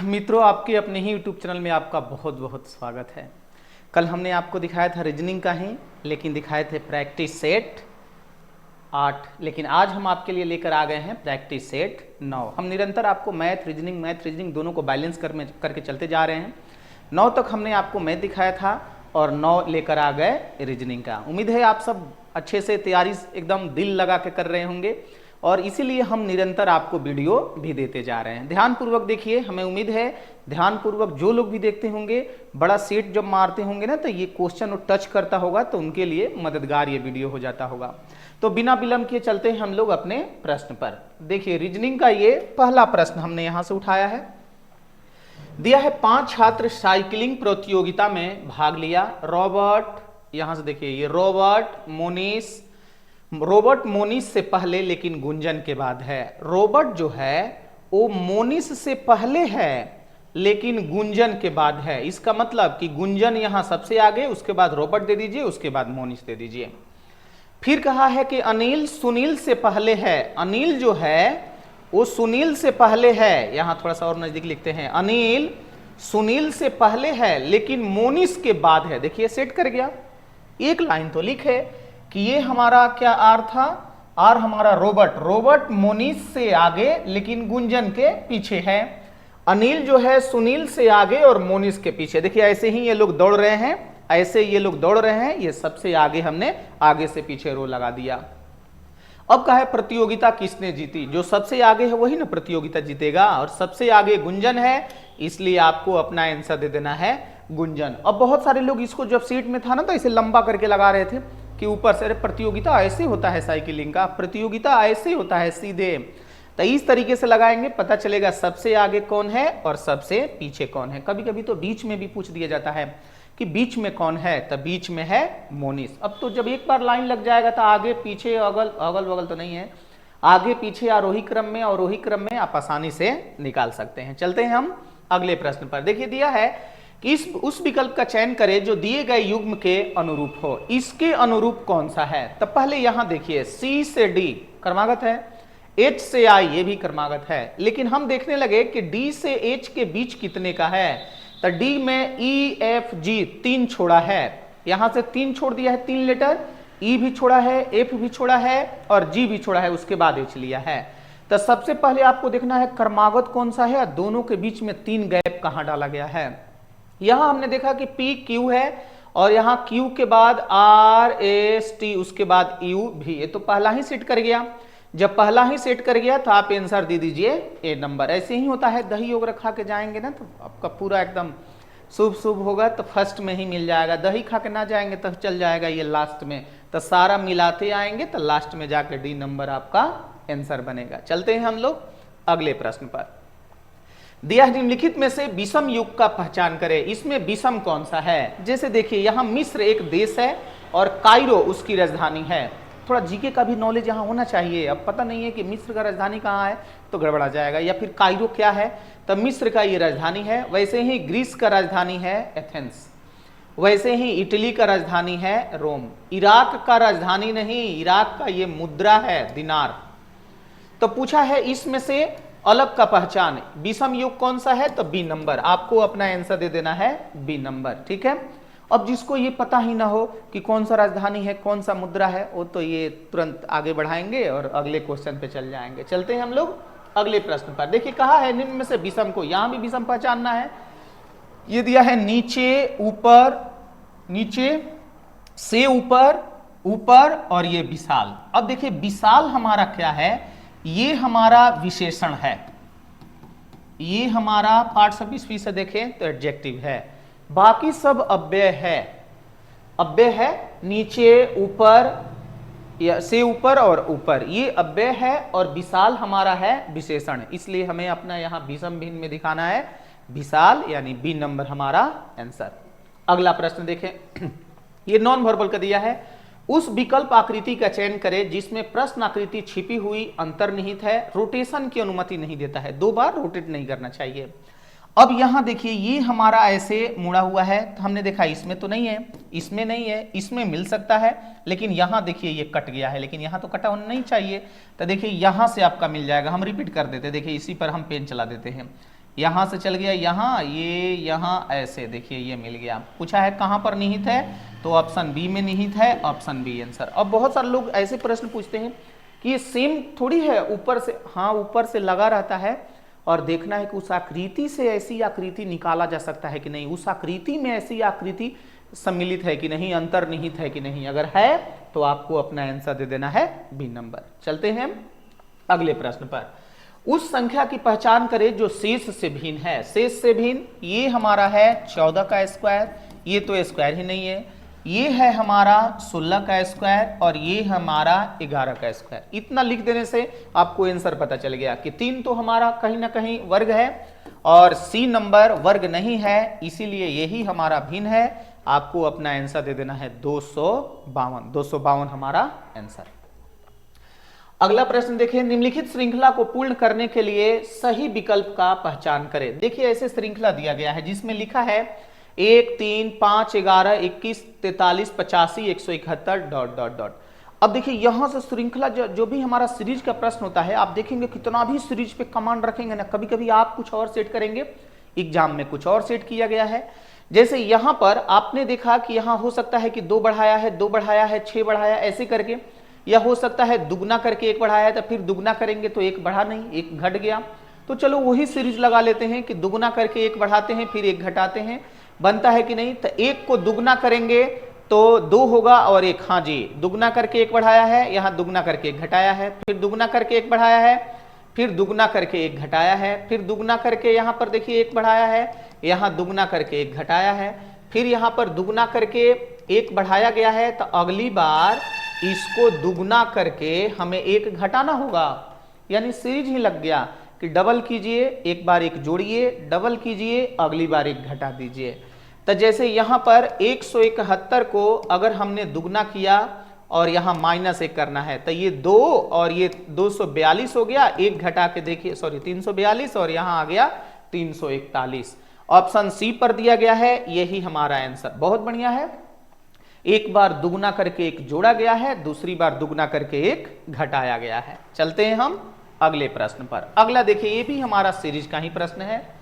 मित्रों, आपके अपने ही यूट्यूब चैनल में आपका बहुत बहुत स्वागत है। कल हमने आपको दिखाया था रीजनिंग का ही, लेकिन दिखाए थे प्रैक्टिस सेट 8, लेकिन आज हम आपके लिए लेकर आ गए हैं प्रैक्टिस सेट 9। हम निरंतर आपको मैथ रीजनिंग दोनों को बैलेंस करके चलते जा रहे हैं। 9 तक हमने आपको मैथ दिखाया था और 9 लेकर आ गए रीजनिंग का। उम्मीद है आप सब अच्छे से तैयारी एकदम दिल लगा के कर रहे होंगे और इसीलिए हम निरंतर आपको वीडियो भी देते जा रहे हैं। ध्यानपूर्वक देखिए, हमें उम्मीद है ध्यानपूर्वक जो लोग भी देखते होंगे, बड़ा सेट जब मारते होंगे ना, तो ये क्वेश्चन टच करता होगा तो उनके लिए मददगार ये वीडियो हो जाता होगा। तो बिना विलंब किए चलते हैं हम लोग अपने प्रश्न पर। देखिए, रीजनिंग का ये पहला प्रश्न हमने यहां से उठाया है। दिया है 5 छात्र साइकिलिंग प्रतियोगिता में भाग लिया। रॉबर्ट, यहां से देखिए, ये रोबर्ट मोनिस से पहले लेकिन गुंजन के बाद है। रोबर्ट जो है वो मोनिस से पहले है लेकिन गुंजन के बाद है। इसका मतलब कि गुंजन यहां सबसे आगे, उसके बाद रोबर्ट दे दीजिए, उसके बाद मोनिस दे दीजिए। फिर कहा है कि अनिल सुनील से पहले है। अनिल जो है वो सुनील से पहले है। यहां थोड़ा सा और नजदीक लिखते हैं, अनिल सुनील से पहले है लेकिन मोनिस के बाद है। देखिए सेट कर गया। एक लाइन तो लिखे कि ये हमारा क्या आर था, आर हमारा रोबर्ट मोनिस से आगे लेकिन गुंजन के पीछे है। अनिल जो है सुनील से आगे और मोनिस के पीछे। देखिए ऐसे ही ये लोग दौड़ रहे हैं, ऐसे ये लोग दौड़ रहे हैं, ये सबसे आगे हमने आगे से पीछे रो लगा दिया। अब कहा है प्रतियोगिता किसने जीती। जो सबसे आगे है वही ना प्रतियोगिता जीतेगा, और सबसे आगे गुंजन है, इसलिए आपको अपना आंसर दे देना है गुंजन। अब बहुत सारे लोग इसको जब सीट में था ना तो इसे लंबा करके लगा रहे थे कि ऊपर से, अरे प्रतियोगिता ऐसे होता है साइकिलिंग का, प्रतियोगिता ऐसे होता है सीधे। तो इस तरीके से लगाएंगे, पता चलेगा सबसे आगे कौन है और सबसे पीछे कौन है। कभी कभी तो बीच में भी पूछ दिया जाता है कि बीच में कौन है, तो बीच में है मोनिस। अब तो जब एक बार लाइन लग जाएगा तो आगे पीछे अगल बगल तो नहीं है, आगे पीछे आरोही क्रम में अवरोही क्रम में आप आसानी से निकाल सकते हैं। चलते हैं हम अगले प्रश्न पर। देखिए दिया है कि उस विकल्प का चयन करें जो दिए गए युग्म के अनुरूप हो। इसके अनुरूप कौन सा है? तो पहले यहां देखिए, C से D क्रमागत है, H से I ये भी क्रमागत है, लेकिन हम देखने लगे कि D से H के बीच कितने का है। तो D में E F G 3 छोड़ा है, यहां से 3 छोड़ दिया है, 3 लेटर, E भी छोड़ा है, F भी छोड़ा है और G भी छोड़ा है, उसके बाद H लिया है। तो सबसे पहले आपको देखना है क्रमागत कौन सा है, दोनों के बीच में 3 गैप कहां डाला गया है। यहां हमने देखा कि P Q है और यहां Q के बाद R S T, उसके बाद U भी। ये तो पहला ही सेट कर गया। जब पहला ही सेट कर गया तो आप आंसर दे दीजिए A नंबर। ऐसे ही होता है, दही वगैरह खा के जाएंगे ना तो आपका पूरा एकदम शुभ होगा, तो फर्स्ट में ही मिल जाएगा। दही खा के ना जाएंगे तो चल जाएगा ये लास्ट में। तो सारा मिलाते आएंगे तो लास्ट में जाकर D नंबर आपका आंसर बनेगा। चलते हैं हम लोग अगले प्रश्न पर। दिया निम्नलिखित में से विषम युग का पहचान करें। इसमें विषम कौन सा है? जैसे देखिए, यहां मिस्र एक देश है और कायरो उसकी राजधानी है। थोड़ा जीके का भी नॉलेज यहां होना चाहिए। अब पता नहीं है कि मिस्र का राजधानी कहां है तो गड़बड़ा जाएगा, या फिर कायरो क्या है, तो मिस्र का ये राजधानी है। वैसे ही ग्रीस का राजधानी है एथेंस, वैसे ही इटली का राजधानी है रोम। इराक का राजधानी नहीं, इराक का ये मुद्रा है दिनार। तो पूछा है इसमें से अलग का पहचान, विषम युग कौन सा है, तो बी नंबर। आपको अपना आंसर दे देना है बी नंबर, ठीक है। अब जिसको ये पता ही ना हो कि कौन सा राजधानी है, कौन सा मुद्रा है, वो तो ये तुरंत आगे बढ़ाएंगे और अगले क्वेश्चन पे चल जाएंगे। चलते हैं हम लोग अगले प्रश्न पर। देखिए कहा है निम्न में से विषम को, यहां भी विषम पहचानना है। ये दिया है नीचे ऊपर, नीचे से ऊपर, ऊपर और ये विशाल। अब देखिए विशाल हमारा क्या है, ये हमारा विशेषण है, ये हमारा पार्ट्स ऑफ स्पीच से देखें तो एडजेक्टिव है, बाकी सब अव्यय है। अव्यय है, नीचे ऊपर या से ऊपर और ऊपर ये अव्यय है, और विशाल हमारा है विशेषण। इसलिए हमें अपना यहां विषम भिन्न में दिखाना है विशाल, यानी बी नंबर हमारा आंसर। अगला प्रश्न देखें, ये नॉन वर्बल का दिया है। उस विकल्प आकृति का चयन करें जिसमें प्रश्न आकृति छिपी हुई अंतर्निहित है, रोटेशन की अनुमति नहीं देता है, 2 बार रोटेट नहीं करना चाहिए। अब यहां देखिए ये हमारा ऐसे मुड़ा हुआ है, तो हमने देखा इसमें तो नहीं है, इसमें नहीं है, इसमें मिल सकता है, लेकिन यहां देखिए ये कट गया है, लेकिन यहां तो कटा होना नहीं चाहिए। तो देखिए यहां से आपका मिल जाएगा। हम रिपीट कर देते, देखिए इसी पर हम पेन चला देते हैं। यहां से चल गया यहाँ, ये यहाँ ऐसे, देखिए ये मिल गया। पूछा है कहां पर निहित है, तो ऑप्शन बी में निहित है, ऑप्शन बी आंसर। अब बहुत सारे लोग ऐसे प्रश्न पूछते हैं कि ये सेम थोड़ी है, ऊपर से, हाँ ऊपर से लगा रहता है और देखना है कि उस आकृति से ऐसी आकृति निकाला जा सकता है कि नहीं, उस आकृति में ऐसी आकृति सम्मिलित है कि नहीं, अंतर्निहित है कि नहीं। अगर है तो आपको अपना आंसर दे देना है बी नंबर। चलते हैं अगले प्रश्न पर। उस संख्या की पहचान करें जो शेष से भिन्न है। शेष से भिन्न, ये हमारा है 14 का स्क्वायर, ये तो स्क्वायर ही नहीं है, ये है हमारा 16 का स्क्वायर और ये हमारा 11 का स्क्वायर। इतना लिख देने से आपको आंसर पता चल गया कि 3 तो हमारा कहीं ना कहीं वर्ग है और सी नंबर वर्ग नहीं है, इसीलिए यही हमारा भिन्न है। आपको अपना आंसर दे देना है 252 हमारा आंसर। अगला प्रश्न देखिए, निम्नलिखित श्रृंखला को पूर्ण करने के लिए सही विकल्प का पहचान करें। देखिए ऐसे श्रृंखला दिया गया है जिसमें लिखा है 1 3 5 11 21 43 85 171 डॉट डॉट डॉट। अब देखिए यहां से श्रृंखला जो भी हमारा सीरीज का प्रश्न होता है, आप देखेंगे कितना भी सीरीज पे कमांड रखेंगे ना, कभी कभी आप कुछ और सेट करेंगे, एग्जाम में कुछ और सेट किया गया है। जैसे यहां पर आपने देखा कि यहां हो सकता है कि 2 बढ़ाया है, 2 बढ़ाया है, 6 बढ़ाया, ऐसे करके, या हो सकता है दुगना करके 1 बढ़ाया है, तो फिर दुगना करेंगे तो 1 बढ़ा नहीं, 1 घट गया। तो चलो वही सीरीज लगा लेते हैं कि दुगना करके 1 बढ़ाते हैं, फिर 1 घटाते हैं, बनता है कि नहीं। तो 1 को दुगना करेंगे तो 2 होगा और 1, हाँ जी, दुगना करके 1 बढ़ाया है, यहाँ दुगना करके 1 घटाया है, फिर दुगना करके 1 बढ़ाया है, फिर दुगना करके 1 घटाया है, फिर दुगना करके यहाँ पर देखिए 1 बढ़ाया है, यहाँ दुगना करके 1 घटाया है, फिर यहाँ पर दुगना करके 1 बढ़ाया गया है। तो अगली बार इसको दुगना करके हमें 1 घटाना होगा, यानी सीरीज ही लग गया कि डबल कीजिए, एक बार 1 जोड़िए, डबल कीजिए, अगली बार 1 घटा दीजिए। तो जैसे यहाँ पर 171 को अगर हमने दुगना किया और यहाँ -1 करना है, तो ये 2 और ये 242 हो गया, 1 घटा के देखिए, सॉरी 342, और यहाँ आ गया 341। ऑप्शन सी पर दिया गया है, यही हमारा आंसर। बहुत बढ़िया है, एक बार दुगना करके 1 जोड़ा गया है, दूसरी बार दुगना करके 1 घटाया गया है। चलते हैं हम अगले प्रश्न पर। अगला देखिए, ये भी हमारा सीरीज का ही प्रश्न है।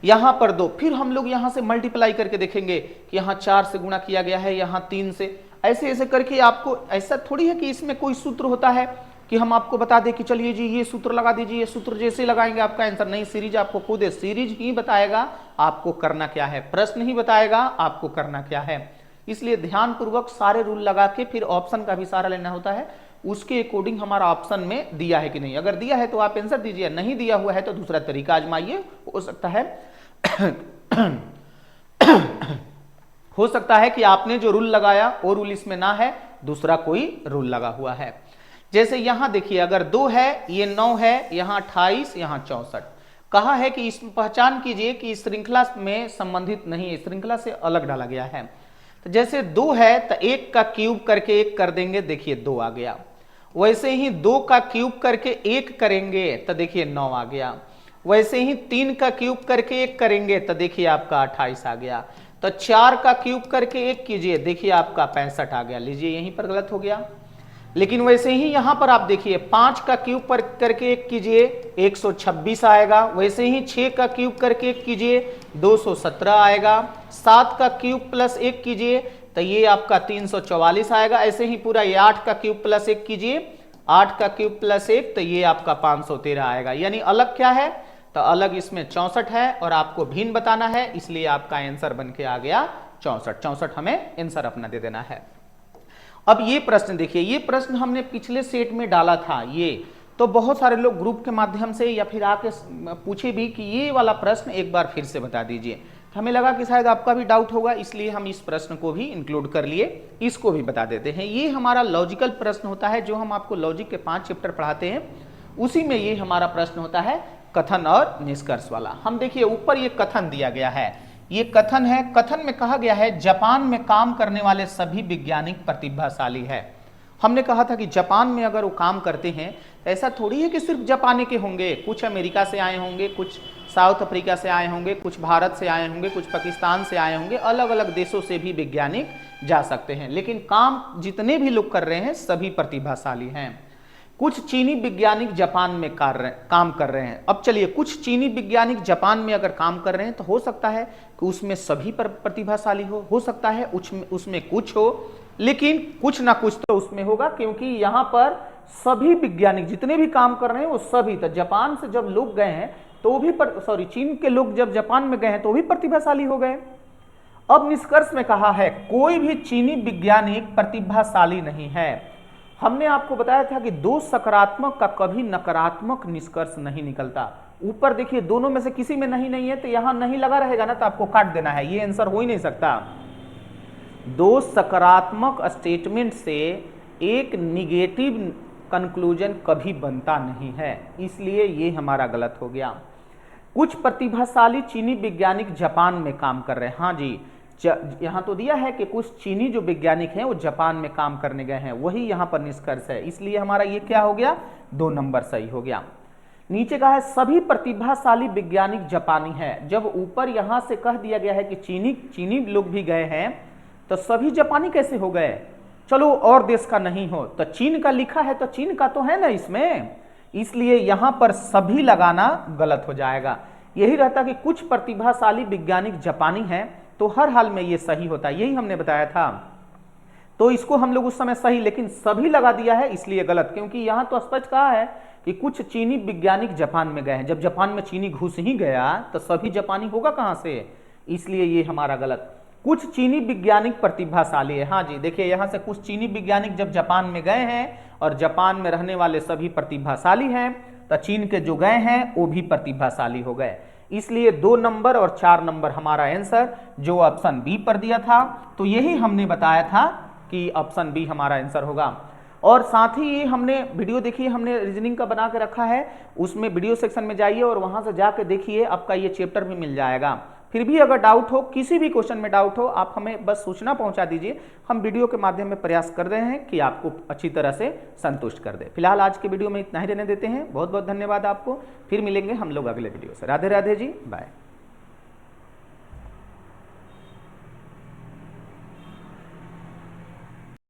यहां पर 2, फिर हम लोग यहां से मल्टीप्लाई करके देखेंगे कि यहां 4 से गुणा किया गया है, यहां 3 से, ऐसे ऐसे करके। आपको ऐसा थोड़ी है कि इसमें कोई सूत्र होता है कि हम आपको बता दें कि चलिए जी ये सूत्र लगा दीजिए, ये सूत्र जैसे लगाएंगे आपका आंसर। नहीं, सीरीज आपको खुद है, सीरीज ही बताएगा आपको करना क्या है, प्रश्न ही बताएगा आपको करना क्या है। इसलिए ध्यानपूर्वक सारे रूल लगा के फिर ऑप्शन का भी सहारा लेना होता है, उसके अकॉर्डिंग हमारा ऑप्शन में दिया है कि नहीं। अगर दिया है तो आप आंसर दीजिए, नहीं दिया हुआ है तो दूसरा तरीका आजमाइए। हो सकता है कि आपने जो रूल लगाया वो रूल इसमें ना है, दूसरा कोई रूल लगा हुआ है। जैसे यहां देखिए, अगर 2 है, ये 9 है, यहां 28, यहां 64। कहा है कि इसमें पहचान कीजिए कि इस श्रृंखला में संबंधित नहीं है, श्रृंखला से अलग डाला गया है। तो जैसे 2 है तो 1 का क्यूब करके 1 कर देंगे, देखिए 2 आ गया। वैसे ही 2 का क्यूब करके 1 करेंगे तो देखिए 9 आ गया। वैसे ही 3 का क्यूब करके 1 करेंगे तो देखिए आपका 28 आ गया। तो 4 का क्यूब करके 1 कीजिए, देखिए आपका 65 आ गया। लीजिए यहीं पर गलत हो गया। लेकिन वैसे ही यहां पर आप देखिए 5 का क्यूब पर करके 1 कीजिए, 126 आएगा। वैसे ही 6 का क्यूब करके 1 कीजिए, 217 आएगा। 7 का क्यूब प्लस 1 कीजिए तो ये आपका 344 आएगा। ऐसे ही पूरा ये 8 का क्यूब प्लस 1 कीजिए, 8 का क्यूब प्लस 1 तो ये आपका 513 आएगा। यानी अलग क्या है, तो अलग इसमें 64 है और आपको भिन्न बताना है, इसलिए आपका आंसर बन के आ गया 64 हमें आंसर अपना दे देना है। अब ये प्रश्न देखिए, ये प्रश्न हमने पिछले सेट में डाला था ये, तो बहुत सारे लोग ग्रुप के माध्यम से या फिर आके पूछे भी कि ये वाला प्रश्न एक बार फिर से बता दीजिए। हमें लगा कि शायद आपका भी डाउट होगा, इसलिए हम इस प्रश्न को भी इंक्लूड कर लिए, इसको भी बता देते हैं। ये हमारा लॉजिकल प्रश्न होता है, जो हम आपको लॉजिक के 5 चैप्टर पढ़ाते हैं, उसी में ये हमारा प्रश्न होता है कथन और निष्कर्ष वाला। हम देखिए ऊपर ये कथन दिया गया है, ये कथन है। कथन में कहा गया है जापान में काम करने वाले सभी वैज्ञानिक प्रतिभाशाली है। हमने कहा था कि जापान में अगर वो काम करते हैं तो ऐसा थोड़ी है कि सिर्फ जापानी के होंगे, कुछ अमेरिका से आए होंगे, कुछ साउथ अफ्रीका से आए होंगे, कुछ भारत से आए होंगे, कुछ पाकिस्तान से आए होंगे, अलग अलग देशों से भी वैज्ञानिक जा सकते हैं। लेकिन काम जितने भी लोग कर रहे हैं सभी प्रतिभाशाली हैं। कुछ चीनी वैज्ञानिक जापान में काम कर रहे हैं। अब चलिए, कुछ चीनी वैज्ञानिक जापान में अगर काम कर रहे हैं तो हो सकता है कि उसमें सभी पर प्रतिभाशाली हो सकता है उसमें कुछ हो, लेकिन कुछ ना कुछ तो उसमें होगा, क्योंकि यहाँ पर सभी वैज्ञानिक जितने भी काम कर रहे हैं वो सभी, तो जापान से जब लोग गए हैं तो भी चीन के लोग जब जापान में गए हैं तो भी प्रतिभाशाली हो गए। अब निष्कर्ष में कहा है कोई भी चीनी वैज्ञानिक प्रतिभाशाली नहीं है। हमने आपको बताया था कि दो सकारात्मक का कभी नकारात्मक निष्कर्ष नहीं निकलता। ऊपर देखिए दोनों में से किसी में नहीं है, तो यहां नहीं लगा रहेगा ना, तो आपको काट देना है, ये आंसर हो ही नहीं सकता। दो सकारात्मक स्टेटमेंट से एक निगेटिव कंक्लूजन कभी बनता नहीं है, इसलिए ये हमारा गलत हो गया। कुछ प्रतिभाशाली चीनी वैज्ञानिक जापान में काम कर रहे हैं। हाँ जी, यहां तो दिया है कि कुछ चीनी जो वैज्ञानिक हैं वो जापान में काम करने गए हैं, वही यहां पर निष्कर्ष है, इसलिए हमारा ये क्या हो गया, 2 नंबर सही हो गया। नीचे कहा है सभी प्रतिभाशाली वैज्ञानिक जापानी है। जब ऊपर यहां से कह दिया गया है कि चीनी लोग भी गए हैं, तो सभी जापानी कैसे हो गए? चलो और देश का नहीं हो, तो चीन का लिखा है तो चीन का तो है ना इसमें, इसलिए यहां पर सभी लगाना गलत हो जाएगा। यही रहता कि कुछ प्रतिभाशाली वैज्ञानिक जापानी हैं, तो हर हाल में ये सही होता है, यही हमने बताया था। तो इसको हम लोग उस समय सही, लेकिन सभी लगा दिया है इसलिए गलत, क्योंकि यहां तो स्पष्ट कहा है कि कुछ चीनी वैज्ञानिक जापान में गए हैं। जब जापान में चीनी घुस ही गया तो सभी जापानी होगा कहां से, इसलिए ये हमारा गलत। कुछ चीनी वैज्ञानिक प्रतिभाशाली है। हाँ जी, देखिए यहां से कुछ चीनी वैज्ञानिक जब जापान में गए हैं और जापान में रहने वाले सभी प्रतिभाशाली हैं, तो चीन के जो गए हैं वो भी प्रतिभाशाली हो गए, इसलिए 2 नंबर और 4 नंबर हमारा आंसर जो ऑप्शन बी पर दिया था। तो यही हमने बताया था कि ऑप्शन बी हमारा आंसर होगा। और साथ ही ये हमने वीडियो देखिए, हमने रीजनिंग का बना के रखा है, उसमें वीडियो सेक्शन में जाइए और वहां से जाके देखिए, आपका ये चैप्टर भी मिल जाएगा। फिर भी अगर डाउट हो, किसी भी क्वेश्चन में डाउट हो, आप हमें बस सूचना पहुंचा दीजिए, हम वीडियो के माध्यम में प्रयास कर रहे हैं कि आपको अच्छी तरह से संतुष्ट कर दे। फिलहाल आज के वीडियो में इतना ही रहने देते हैं। बहुत बहुत धन्यवाद आपको, फिर मिलेंगे हम लोग अगले वीडियो से। राधे राधे जी, बाय।